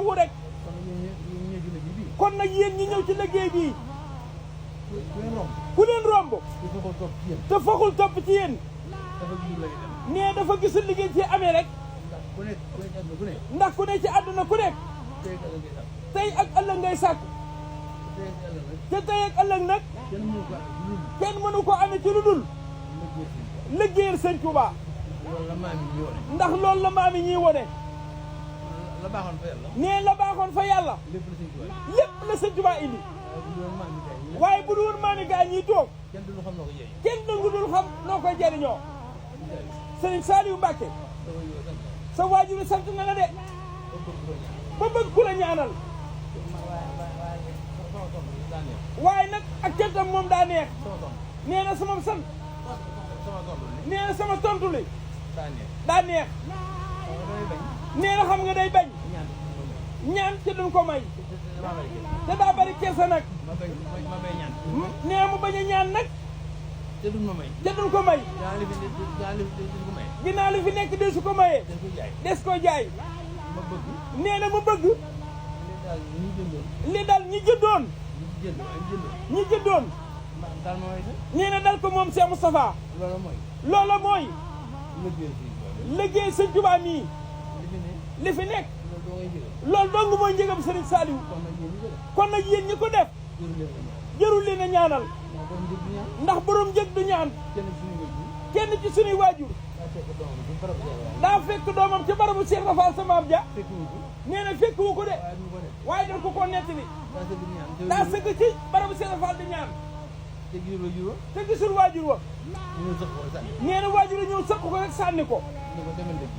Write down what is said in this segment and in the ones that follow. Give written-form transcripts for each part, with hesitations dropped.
faww rek kon nag yéen ñi ñëw ci liggéey bii ku leen romb te foxul topp ci yéen nee dafa gisul liggéey ci amee rek ndax ku ne ci àdduna ku nekk tey ak ëllëg ngay sàkku te tey ak ëllëg nag kenn mënu ko amee ci lu dul liggéeyal sëñ Touba ndax loolu la maam yi ñuy wone nee la baaxoon fa yàlla lépp la sëñ Touba indi waaye bu dul woon maami gaa ñiy toog kenn du dul xam noo koy jariñoo sëriñ Saliou Mbacke sa waajur sant na la de ba bëgg ku la ñaanal waaye nag ak cantam moom daa neex nee na sama sant nee na sama tontu li daa neex nee na xam nga day bañ ñaan te duñ ko may te daa bari kersa nag nee mu bañ a ñaan nag te duñ ko may ginnaaw li fi nekk de su ko mayee des ko jaay nee na mu bëgg li dal ñi jëndoon nee na dal ko moom Cheikh Moustapha loola mooy liggéey sëñ Touba mii li fi nekk loolu dong mooy njëgam Serigne Saliou kon nag yéen ñi ko def jërul leen a ñaanal ndax borom njëg du ñaan kenn ci suñuy waajur daa fekk doomam ci barabu Cheikh Rafal sama ab ja nee na fekk wu ko de waaye dal ko koo nettali daa sëgg ci barabu Cheikh Rafal di ñaan te gisul waajur wa nee na waajur a ñëw sëq ko rek sànni ko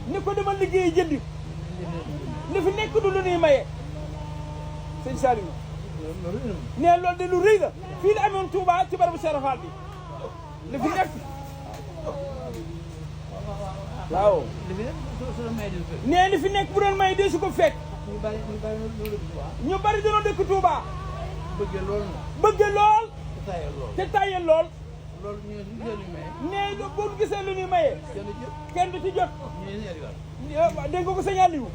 ni ko demal liggéeyi jëndi li fi nekk du lu nuy maye sëñ Saliou nee loolu de lu rëy la fii la amoon Touba ci barabu Cheikh Rafal bi li fi nekk waaw nee li fi nekk bu doon may de su ko fekk ñu bari dañoo dëkk Touba bëgge lool te tàyyel lool nee bu gisee lu ñuy maye kenn du ci jot dégg nga ko sëñ Aliou